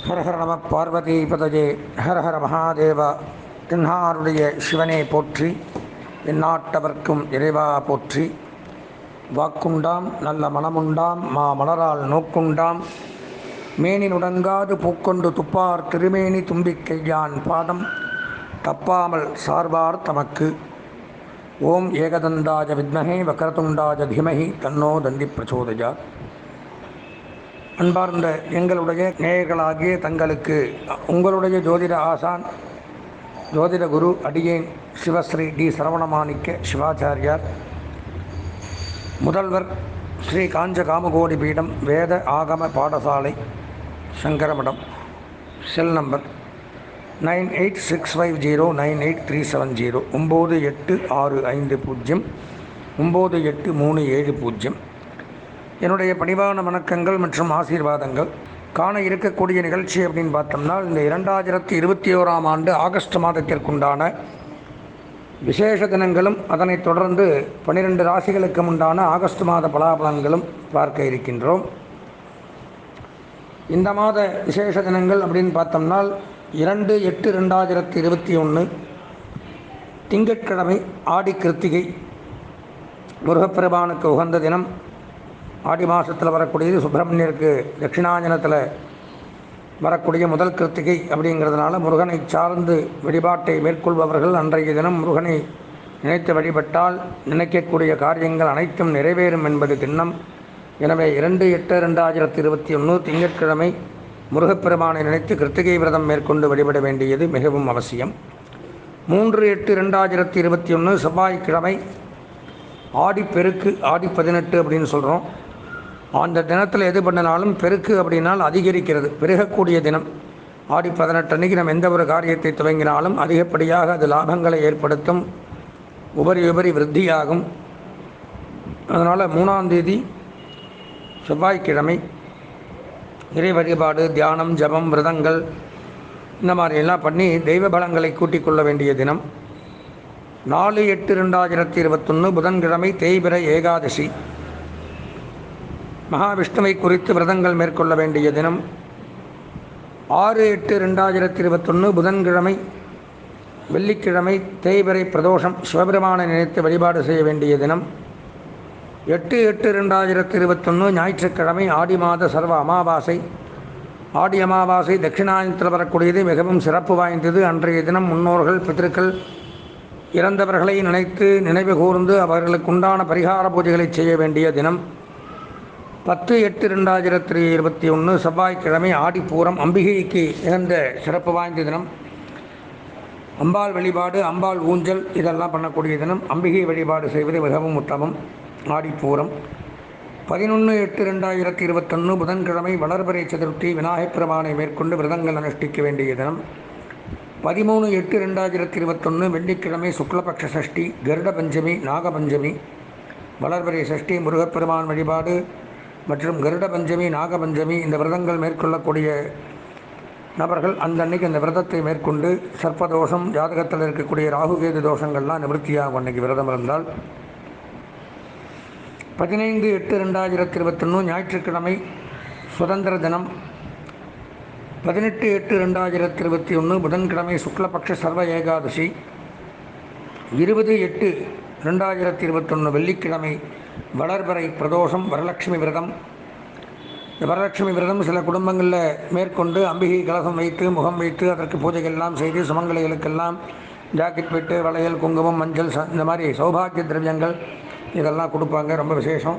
ஹர ஹர நம பார்வதி பதஜே ஹர ஹர மகாதேவா. தென்னாருடைய சிவனே போற்றி, எந்நாட்டவர்க்கும் இறைவா போற்றி. வாக்குண்டாம் நல்ல மனமுண்டாம் மலரால் நோக்குண்டாம், மேனி நுடங்காது பூக்கொண்டு துப்பார் திருமேனி தும்பிக்கையான் பாதம் தப்பாமல் சார்வார் தமக்கு. ஓம் ஏகதந்தாஜ வித்மஹே வக்ரதுண்டாஜ தீமஹி தன்னோ தந்தி பிரச்சோதயாத். அன்பார்ந்த எங்களுடைய நேயர்களாகிய தங்களுக்கு உங்களுடைய ஜோதிட ஆசான் ஜோதிட குரு அடியேன் சிவஸ்ரீ டி சரவணமாணிக்க சிவாச்சாரியார், முதல்வர் ஸ்ரீ காஞ்ச காமகோடி பீடம் வேத ஆகம பாடசாலை, சங்கரமடம். Cell number 9865098370, 9865098370. என்னுடைய பணிவான வணக்கங்கள் மற்றும் ஆசீர்வாதங்கள். காண இருக்கக்கூடிய நிகழ்ச்சி அப்படின்னு பார்த்தோம்னா, இந்த 2021ஆம் ஆண்டு ஆகஸ்ட் மாதத்திற்குண்டான விசேஷ தினங்களும் அதனைத் தொடர்ந்து 12 ராசிகளுக்கு உண்டான ஆகஸ்ட் மாத பலாபலன்களும் பார்க்க இருக்கின்றோம். இந்த மாத விசேஷ தினங்கள் அப்படின்னு பார்த்தோம்னா 2/8/2021 திங்கட்கிழமை, ஆடி கிருத்திகை, முருகப்பெருமானுக்கு உகந்த தினம். ஆடி மாதத்தில் வரக்கூடியது, சுப்பிரமணியருக்கு தட்சிணாயனத்தில் வரக்கூடிய முதல் கிருத்திகை அப்படிங்கிறதுனால முருகனை சார்ந்து வழிபாட்டை மேற்கொள்பவர்கள் அன்றைய தினம் முருகனை நினைத்து வழிபட்டால் நினைக்கக்கூடிய காரியங்கள் அனைத்தும் நிறைவேறும் என்பது திண்ணம். எனவே 2/8/2021 திங்கட்கிழமை முருகப்பெருமானை நினைத்து கிருத்திகை விரதம் மேற்கொண்டு வழிபட வேண்டியது மிகவும் அவசியம். 3/8/2021 செவ்வாய்க்கிழமை, ஆடிப்பெருக்கு, ஆடி 18 அப்படின்னு சொல்கிறோம். அந்த தினத்தில் எது பண்ணினாலும் பெருக்கு அப்படின்னால் அதிகரிக்கிறது, பெருகக்கூடிய தினம். ஆடி 18 அன்றைக்கி நம்ம எந்த ஒரு காரியத்தை துவங்கினாலும் அதிகப்படியாக அது லாபங்களை ஏற்படுத்தும், உபரி விருத்தியாகும். அதனால் 3ஆம் தேதி செவ்வாய்க்கிழமை இறை வழிபாடு, தியானம், ஜபம், விரதங்கள் இந்த மாதிரியெல்லாம் பண்ணி தெய்வ பலங்களை கூட்டிக் கொள்ள வேண்டிய தினம். 4/8/2021 புதன்கிழமை, தேய்பிறை ஏகாதசி, மகாவிஷ்ணுவை குறித்து விரதங்கள் மேற்கொள்ள வேண்டிய தினம். 6/8/2021 புதன்கிழமை, வெள்ளிக்கிழமை, தேய்பிறை பிரதோஷம், சிவபெருமானை நினைத்து வழிபாடு செய்ய வேண்டிய தினம். 8/8/2021 ஞாயிற்றுக்கிழமை, ஆடி மாத சர்வ அமாவாசை. ஆடி அமாவாசை தட்சிணாயனத்தில் வரக்கூடியது மிகவும் சிறப்பு வாய்ந்தது. அன்றைய தினம் முன்னோர்கள், பித்திருக்கள், இறந்தவர்களை நினைத்து நினைவு கூர்ந்து அவர்களுக்குண்டான பரிகார பூஜைகளை செய்ய வேண்டிய தினம். 10/8/2021 செவ்வாய்க்கிழமை, ஆடிப்பூரம், அம்பிகைக்கு இறந்த சிறப்பு வாய்ந்த தினம். அம்பாள் வழிபாடு, அம்பாள் ஊஞ்சல் இதெல்லாம் பண்ணக்கூடிய தினம். அம்பிகை வழிபாடு செய்வது மிகவும் உத்தமம். ஆடிப்பூரம். 11/8/2021 புதன்கிழமை, வளர்பிறை சதுர்த்தி, விநாயகப் பெருமானை மேற்கொண்டு விரதங்கள் அனுஷ்டிக்க வேண்டிய தினம். 13/8/2021 வெள்ளிக்கிழமை, சுக்லபக்ஷ சஷ்டி, கருட பஞ்சமி, நாகபஞ்சமி, வளர்பிறை சஷ்டி, முருகப்பெருமான் வழிபாடு மற்றும் கருட பஞ்சமி, நாகபஞ்சமி இந்த விரதங்கள் மேற்கொள்ளக்கூடிய நபர்கள் அந்த அன்னைக்கு அந்த விரதத்தை மேற்கொண்டு சர்ப்பதோஷம், ஜாதகத்தில் இருக்கக்கூடிய ராகுகேது தோஷங்கள்லாம் நிவர்த்தியாகும் அன்னைக்கு விரதம் இருந்தால். 15/8/2021 ஞாயிற்றுக்கிழமை, சுதந்திர தினம். 18/8/2021 புதன்கிழமை, சுக்லபக்ஷ சர்வ ஏகாதசி. 20/8/2021 வெள்ளிக்கிழமை, வளர்பிறை பிரதோஷம், வரலட்சுமி விரதம். இந்த வரலட்சுமி விரதம் சில குடும்பங்களில் மேற்கொண்டு அம்பிகை கலசம் வைத்து, முகம் வைத்து அதற்கு பூஜைகள்லாம் செய்து சுமங்கலிகளுக்கெல்லாம் ஜாக்கெட் பெட்டு, வளையல், குங்குமம், மஞ்சள் இந்த மாதிரி சௌபாகிய திரவியங்கள் இதெல்லாம் கொடுப்பாங்க. ரொம்ப விசேஷம்.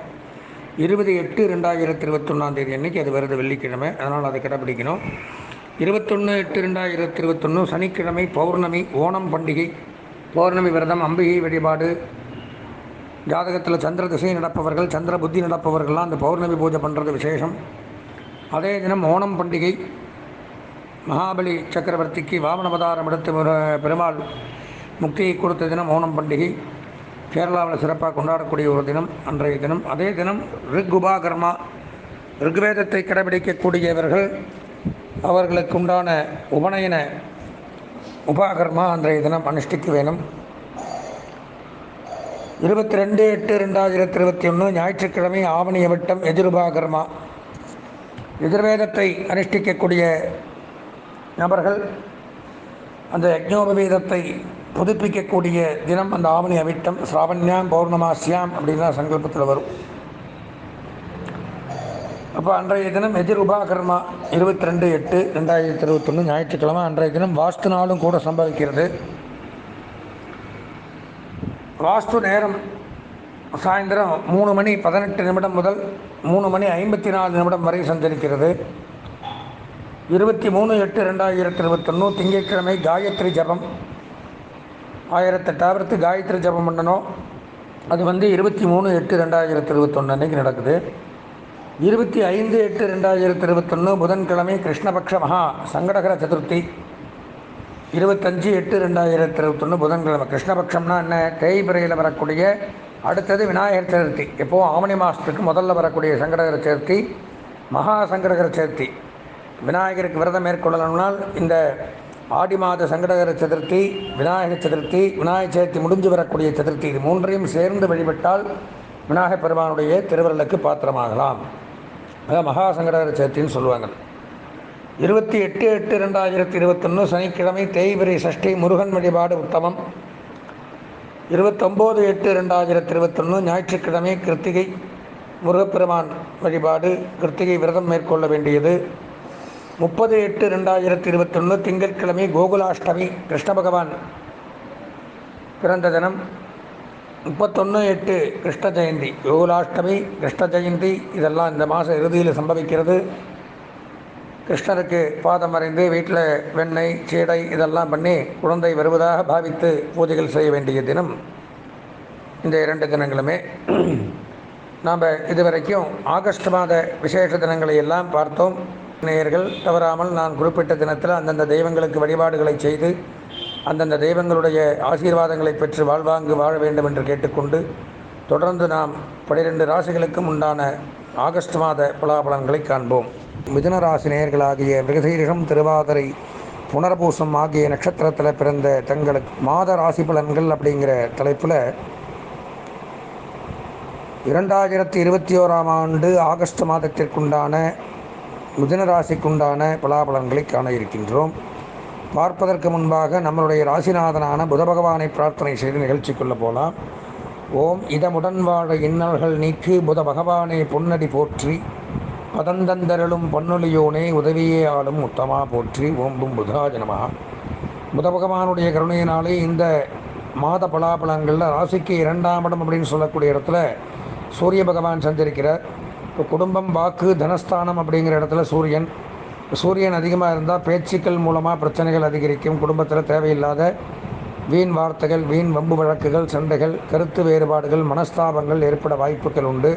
20/8/2021 அன்றைக்கி அது வருது வெள்ளிக்கிழமை, அதனால் அதை கடைப்பிடிக்கணும். 21/8/2021 சனிக்கிழமை, பௌர்ணமி, ஓணம் பண்டிகை, பௌர்ணமி விரதம், அம்பிகை வழிபாடு. ஜாதகத்தில் சந்திர திசை நடப்பவர்கள், சந்திர புத்தி நடப்பவர்கள்லாம் அந்த பௌர்ணமி பூஜை பண்ணுறது விசேஷம். அதே தினம் ஓணம் பண்டிகை. மகாபலி சக்கரவர்த்திக்கு வாமனவதாரம் எடுத்து பெருமாள் முக்தியை கொடுத்த தினம் ஓணம் பண்டிகை. கேரளாவில் சிறப்பாக கொண்டாடக்கூடிய ஒரு தினம் அன்றைய தினம். அதே தினம் ரிக்குபாகர்மா, ரிக்வேதத்தை கடைபிடிக்கக்கூடியவர்கள் அவர்களுக்கு உண்டான உபநயன உபாகர்மா அன்றைய தினம் அனுஷ்டிக்க வேணும். 22/8/2021 ஞாயிற்றுக்கிழமை ஆவணிய வட்டம் எதிர்பாகர்மா. எதிர்வேதத்தை அனுஷ்டிக்கக்கூடிய நபர்கள் அந்த யஜ்ஞோபவீதத்தை புதுப்பிக்கக்கூடிய தினம் அந்த ஆவணி அவிட்டம். ஸ்ராவண்யாம் பௌர்ணமாஸ்யாம் அப்படின்னா சங்கல்பத்தில் வரும். அப்போ அன்றைய தினம் எதிர் உபாகர்மா 22/8/2021 ஞாயிற்றுக்கிழமை. அன்றைய தினம் வாஸ்து நாளும் கூட சம்பவிக்கிறது. வாஸ்து நேரம் சாயந்தரம் 3:18 முதல் 3:54 வரை சஞ்சரிக்கிறது. 23/8/2021 திங்கட்கிழமை காயத்ரி ஜபம் 1008 காயத்ரி ஜபம் பண்ணணும். அது 23/8/2021 அன்றைக்கி நடக்குது. 25/8/2021 புதன்கிழமை கிருஷ்ணபக்ஷ மகா சங்கடகர சதுர்த்தி. 25/8/2021 புதன்கிழமை. கிருஷ்ணபக்ஷம்னா என்ன? தேய்பிரையில் வரக்கூடிய அடுத்தது விநாயகர் சதுர்த்தி. எப்போது ஆவணி மாதத்துக்கு முதல்ல வரக்கூடிய சங்கடகர சதுர்த்தி மகா சங்கடகர சதுர்த்தி. விநாயகருக்கு விரதம் மேற்கொள்ளணும்னால் இந்த ஆடி மாத சங்கடகர சதுர்த்தி, விநாயகர் சதுர்த்தி, விநாயகர் சதுர்த்தி முடிஞ்சு வரக்கூடிய சதுர்த்தி, இது மூன்றையும் சேர்ந்து வழிபட்டால் விநாயகர் பெருமானுடைய திருவருளுக்கு பாத்திரமாகலாம். அதான் மகா சங்கடகர சதுர்த்தின்னு சொல்லுவாங்க. 28/8/2021 சனிக்கிழமை தேய்பிரை சஷ்டி முருகன் வழிபாடு உத்தமம். 29/8/2021 ஞாயிற்றுக்கிழமை கிருத்திகை முருகப்பெருமான் வழிபாடு, கிருத்திகை விரதம் மேற்கொள்ள வேண்டியது. 30/8/2021 திங்கட்கிழமை கோகுலாஷ்டமி, கிருஷ்ண பகவான் பிறந்த தினம். 31/8 கிருஷ்ண ஜெயந்தி, கோகுலாஷ்டமி, கிருஷ்ண ஜெயந்தி இதெல்லாம் இந்த மாத இறுதியில் சம்பவிக்கிறது. கிருஷ்ணருக்கு பாதம் மறைந்து வீட்டில் வெண்ணெய் சீடை இதெல்லாம் பண்ணி குழந்தை வருவதாக பாவித்து பூஜைகள் செய்ய வேண்டிய தினம் இந்த 2 தினங்களுமே. நாம் இதுவரைக்கும் ஆகஸ்ட் மாத விசேஷ தினங்களை எல்லாம் பார்த்தோம். நேயர்கள் தவறாமல் நான் குறிப்பிட்ட தினத்தில் அந்தந்த தெய்வங்களுக்கு வழிபாடுகளை செய்து அந்தந்த தெய்வங்களுடைய ஆசீர்வாதங்களை பெற்று வாழ்வாங்கு வாழ வேண்டும் என்று கேட்டுக்கொண்டு தொடர்ந்து நாம் 12 ராசிகளுக்கும் உண்டான ஆகஸ்ட் மாத பலாபலன்களை காண்போம். மிதுன ராசி நேயர்களாகிய மிருகசீரிஷம், திருவாதிரை, புனர்பூசம் ஆகிய நட்சத்திரத்தில் பிறந்த தங்களுக்கு மாத ராசி பலன்கள் அப்படிங்கிற தலைப்பில் 2021ஆம் ஆண்டு ஆகஸ்ட் மாதத்திற்குண்டான மிதுன ராசிக்குண்டான பலாபலன்களை காண இருக்கின்றோம். பார்ப்பதற்கு முன்பாக நம்மளுடைய ராசிநாதனான புத பகவானை பிரார்த்தனை செய்து நிகழ்ச்சிக்குள்ள போகலாம். ஓம் இதமுடன் வாழ இன்னல்கள் நீக்கி புத பகவானே பொன்னடி போற்றி, பதந்தந்தரலும் பொன்னொலியோனே உதவியே ஆளும் உத்தமா போற்றி. ஓம்பும் புதாஜ நமஹ. புத பகவானுடைய கருணையினாலே இந்த மாத பலாபலங்களில் ராசிக்கு 2ஆம் இடம் அப்படின்னு சொல்லக்கூடிய இடத்துல சூரிய பகவான் சஞ்சரிக்கிறார். இப்போ குடும்பம், வாக்கு, தனஸ்தானம் அப்படிங்கிற இடத்துல சூரியன் அதிகமாக இருந்தால் பேச்சுக்கள் மூலமாக பிரச்சனைகள் அதிகரிக்கும். குடும்பத்தில் தேவையில்லாத வீண் வார்த்தைகள், வீண் வம்பு வழக்குகள், சண்டைகள், கருத்து வேறுபாடுகள், மனஸ்தாபங்கள் ஏற்பட வாய்ப்புகள் உண்டு.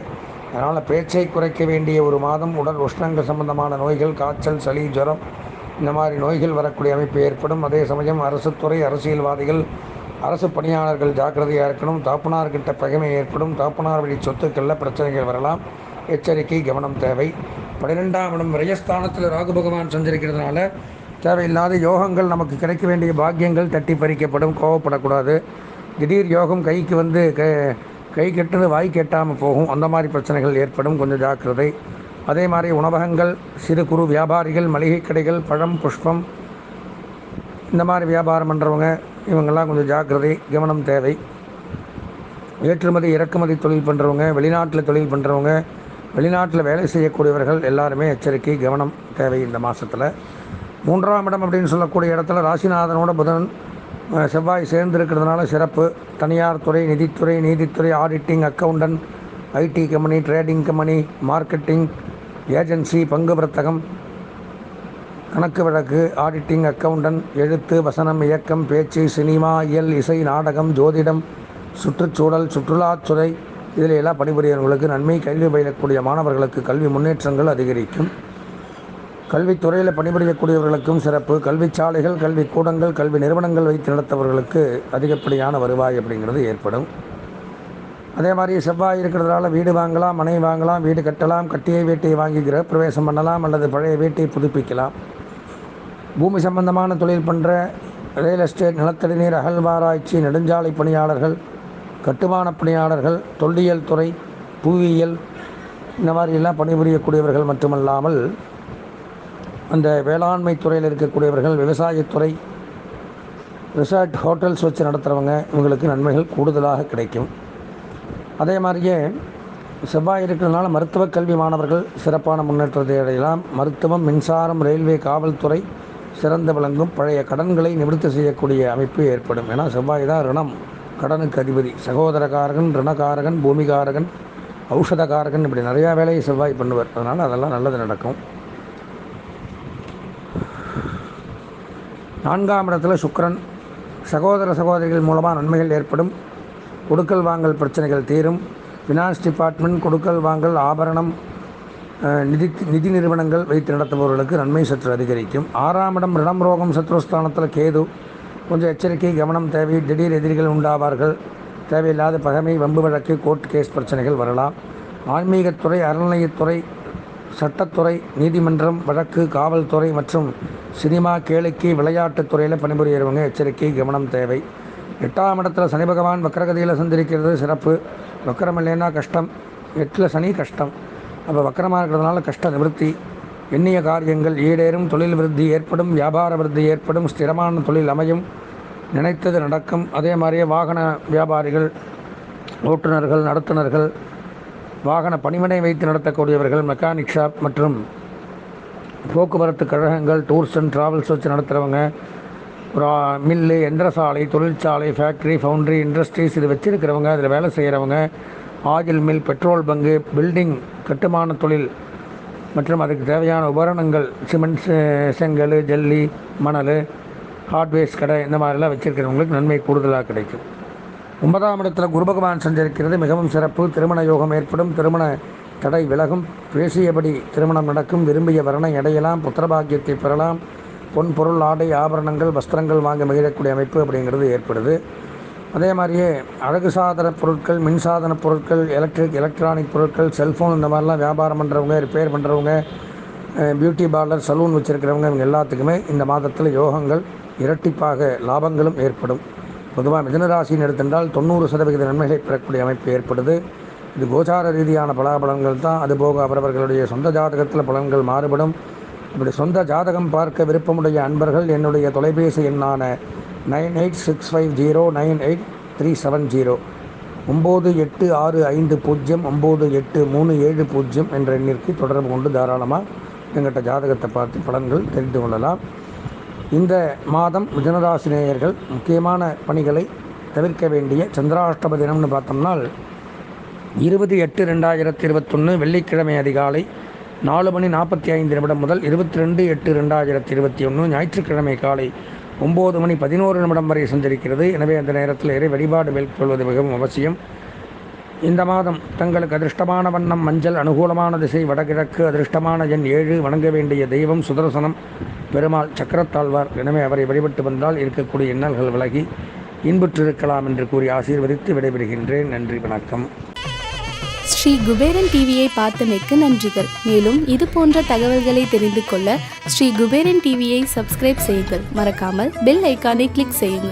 அதனால் பேச்சை குறைக்க வேண்டிய ஒரு மாதம். உடல் உஷ்ணங்கள் சம்பந்தமான நோய்கள், காய்ச்சல், சளி, ஜுரம் இந்த மாதிரி நோய்கள் வரக்கூடிய அமைப்பு ஏற்படும். அதே சமயம் அரசுத்துறை, அரசியல்வாதிகள், அரசு பணியாளர்கள் ஜாக்கிரதையாக இருக்கணும். தாப்புனார்கிட்ட பகைமை ஏற்படும். தாப்புனார் வழி சொத்துக்களில் பிரச்சனைகள் வரலாம். எச்சரிக்கை, கவனம் தேவை. 12ஆம் இடம் விரயஸ்தானத்தில் ராகு பகவான் சஞ்சரிக்கிறதுனால தேவையில்லாத யோகங்கள், நமக்கு கிடைக்க வேண்டிய பாக்கியங்கள் தட்டி பறிக்கப்படும். கோவப்படக்கூடாது. திடீர் யோகம் கைக்கு வந்து கை கெட்டது வாய் கெட்டாமல் போகும். அந்த மாதிரி பிரச்சனைகள் ஏற்படும். கொஞ்சம் ஜாக்கிரதை. அதே மாதிரி உணவகங்கள், சிறு குறு வியாபாரிகள், மளிகை கடைகள், பழம், புஷ்பம் இந்த மாதிரி வியாபாரம் பண்ணுறவங்க இவங்கெல்லாம் கொஞ்சம் ஜாக்கிரதை, கவனம் தேவை. ஏற்றுமதி இறக்குமதி தொழில் பண்ணுறவங்க, வெளிநாட்டில் தொழில் பண்ணுறவங்க, வெளிநாட்டில் வேலை செய்யக்கூடியவர்கள் எல்லாருமே எச்சரிக்கை, கவனம் தேவை இந்த மாதத்தில். 3ஆம் இடம் அப்படின்னு சொல்லக்கூடிய இடத்துல ராசிநாதனோட புதன் செவ்வாய் சேர்ந்திருக்கிறதுனால சிறப்பு. தனியார் துறை, நிதித்துறை, நீதித்துறை, auditing, accountant, IT company, trading company, marketing agency, பங்கு வர்த்தகம், கணக்கு வழக்கு, ஆடிட்டிங், அக்கௌண்டன்ட், எழுத்து, வசனம், இயக்கம், பேச்சு, சினிமா, இயல், இசை, நாடகம், ஜோதிடம், சுற்றுச்சூழல், சுற்றுலாத்துறை இதில் எல்லாம் பணிபுரியவர்களுக்கு நன்மை. கல்வி பயிலக்கூடிய மாணவர்களுக்கு கல்வி முன்னேற்றங்கள் அதிகரிக்கும். கல்வித்துறையில் பணிபுரியக்கூடியவர்களுக்கும் சிறப்பு. கல்விச்சாலைகள், கல்வி கூடங்கள், கல்வி நிறுவனங்கள் வைத்து நடத்தவர்களுக்கு அதிகப்படியான வருவாய் அப்படிங்கிறது ஏற்படும். அதே மாதிரி செவ்வாய் இருக்கிறதுனால வீடு வாங்கலாம், மனை வாங்கலாம், வீடு கட்டலாம், கட்டிய வீட்டை வாங்கி கிரகப்பிரவேசம் பண்ணலாம் அல்லது பழைய வீட்டை புதுப்பிக்கலாம். பூமி சம்பந்தமான தொழில் பண்ணுற ரியல் எஸ்டேட், நிலத்தடி நீர் அகழ்வாராய்ச்சி, நெடுஞ்சாலை பணியாளர்கள், கட்டுமான பணியாளர்கள், தொல்லியல் துறை, புவியியல் இந்த மாதிரியெல்லாம் பணிபுரியக்கூடியவர்கள் மட்டுமல்லாமல் அந்த வேளாண்மை துறையில் இருக்கக்கூடியவர்கள், விவசாயத்துறை, ரிசார்ட், ஹோட்டல்ஸ் வச்சு நடத்துகிறவங்க, இவங்களுக்கு நன்மைகள் கூடுதலாக கிடைக்கும். அதே மாதிரியே செவ்வாய் இருக்கிறதுனால மருத்துவக் கல்வி மாணவர்கள் சிறப்பான முன்னேற்றத்தை அடையலாம். மருத்துவம், மின்சாரம், ரயில்வே, காவல்துறை சிறந்து விளங்கும். பழைய கடன்களை நிவர்த்தி செய்யக்கூடிய அமைப்பு ஏற்படும். ஏன்னா செவ்வாய் தான் ரிணம், கடனுக்கு அதிபதி. சகோதரகாரகன், ரிணகாரகன், பூமிகாரகன், ஔஷதகாரகன், இப்படி நிறையா வேலையை செவ்வாய் பண்ணுவார். அதனால் அதெல்லாம் நல்லது நடக்கும். 4ஆம் இடத்துல சுக்கிரன். சகோதர சகோதரிகள் மூலமாக நன்மைகள் ஏற்படும். கொடுக்கல் வாங்கல் பிரச்சனைகள் தீரும். ஃபினான்ஸ் டிபார்ட்மெண்ட், கொடுக்கல் வாங்கல், ஆபரணம், நிதி நிறுவனங்கள் வைத்து நடத்துபவர்களுக்கு நன்மை சற்று அதிகரிக்கும். 6ஆம் இடம் ரிடம், ரோகம், சத்ருஸ்தானத்தில் கேது. கொஞ்சம் எச்சரிக்கை, கவனம் தேவை. திடீர் எதிரிகள் உண்டாவார்கள். தேவையில்லாத பகைமை, வம்பு வழக்கு, கோர்ட் கேஸ் பிரச்சனைகள் வரலாம். ஆன்மீகத்துறை, அறநிலையத்துறை, சட்டத்துறை, நீதிமன்றம், வழக்கு, காவல்துறை மற்றும் சினிமா, கேளிக்கை, விளையாட்டுத் துறையில் பணிபுரியறவங்க எச்சரிக்கை, கவனம் தேவை. 8ஆம் இடத்துல சனி பகவான் வக்கரகதியில் சந்திரிக்கிறது சிறப்பு. வக்கரம் இல்லைன்னா கஷ்டம். 8ல் சனி கஷ்டம். அப்போ வக்கரமாக இருக்கிறதுனால கஷ்ட நிவர்த்தி. எண்ணிய காரியங்கள் ஈடேறும். தொழில் விருத்தி ஏற்படும். வியாபார விருத்தி ஏற்படும். ஸ்திரமான தொழில் அமையும். நினைத்தது நடக்கும். அதே மாதிரியே வாகன வியாபாரிகள், ஓட்டுநர்கள், நடத்துனர்கள், வாகன பணிமனை வைத்து நடத்தக்கூடியவர்கள், மெக்கானிக் ஷாப் மற்றும் போக்குவரத்து கழகங்கள், டூர்ஸ் அண்ட் ட்ராவல்ஸ் வச்சு நடத்துகிறவங்க, மில்லு, எந்திரசாலை, தொழிற்சாலை, ஃபேக்ட்ரி, ஃபவுண்ட்ரி, இண்டஸ்ட்ரீஸ் இது வச்சுருக்கிறவங்க, அதில் வேலை செய்கிறவங்க, oil mill, petrol bunk, building, கட்டுமான தொழில் மற்றும் அதுக்கு தேவையான உபகரணங்கள், சிமெண்ட், செங்கல், ஜல்லி, மணல், ஹார்ட்வேர்ஸ் கடை, இந்த மாதிரிலாம் வச்சுருக்கிறவங்களுக்கு நன்மை கூடுதலாக கிடைக்கும். 9ஆம் இடத்துல குரு பகவான் சஞ்சரிக்கிறது மிகவும் சிறப்பு. திருமண யோகம் ஏற்படும். திருமண தடை விலகும். பேசியபடி திருமணம் நடக்கும். விரும்பிய வரனை அடையலாம். புத்திரபாக்கியத்தை பெறலாம். பொன் பொருள், ஆடை, ஆபரணங்கள், வஸ்திரங்கள் வாங்க மகிழக்கூடிய அமைப்பு அப்படிங்கிறது ஏற்படுது. அதே மாதிரியே அழகு சாதன பொருட்கள், மின்சாதன பொருட்கள், எலக்ட்ரானிக் பொருட்கள், செல்ஃபோன் இந்த மாதிரிலாம் வியாபாரம் பண்ணுறவங்க, ரிப்பேர் பண்ணுறவங்க, பியூட்டி பார்லர், சலூன் வச்சுருக்கிறவங்க, இவங்க எல்லாத்துக்குமே இந்த மாதத்தில் யோகங்கள் இரட்டிப்பாக லாபங்களும் ஏற்படும். பொதுவாக மிதுனராசின்னு எடுத்திருந்தால் 90% நன்மைகளை பெறக்கூடிய அமைப்பு ஏற்படுது. இது கோச்சார ரீதியான பலாபலன்கள் தான். அதுபோக அவரவர்களுடைய சொந்த ஜாதகத்தில் பலன்கள் மாறுபடும். இப்படி சொந்த ஜாதகம் பார்க்க விருப்பமுடைய அன்பர்கள் என்னுடைய தொலைபேசி எண்ணான 9865098370 9865098370 என்ற எண்ணிற்கு தொடர்பு கொண்டு தாராளமாக எங்கிட்ட ஜாதகத்தை பார்த்து பலன்கள் தெரிந்து கொள்ளலாம். இந்த மாதம் மிதுனராசி நேயர்கள் முக்கியமான பணிகளை தவிர்க்க வேண்டிய சந்திராஷ்டம தினம்னு பார்த்தோம்னா 20/8/2021 வெள்ளிக்கிழமை அதிகாலை 4:45 முதல் 22/8/2021 ஞாயிற்றுக்கிழமை காலை 9:11 வரை சஞ்சரிக்கிறது. எனவே அந்த நேரத்தில் இறை வழிபாடு மேற்கொள்வது மிகவும் அவசியம். இந்த மாதம் தங்களுக்கு அதிர்ஷ்டமான வண்ணம் மஞ்சள், அனுகூலமான திசை வடகிழக்கு, அதிர்ஷ்டமான எண் 7, வணங்க வேண்டிய தெய்வம் சுதர்சனம் பெருமாள் சக்கரத்தாழ்வார். எனவே அவரை வழிபட்டு வந்தால் இருக்கக்கூடிய இன்னல்கள் விலகி இன்புற்றிருக்கலாம் என்று கூறி ஆசீர்வதித்து விடைபெறுகின்றேன். நன்றி, வணக்கம். ஸ்ரீ குபேரன் டிவியை பார்த்தமைக்கு நன்றிகள். மேலும் இது போன்ற தகவல்களை தெரிந்து கொள்ள ஸ்ரீ குபேரன் டிவியை சப்ஸ்கிரைப் செய்யுங்கள். மறக்காமல் பெல் ஐக்கானை கிளிக் செய்யுங்கள்.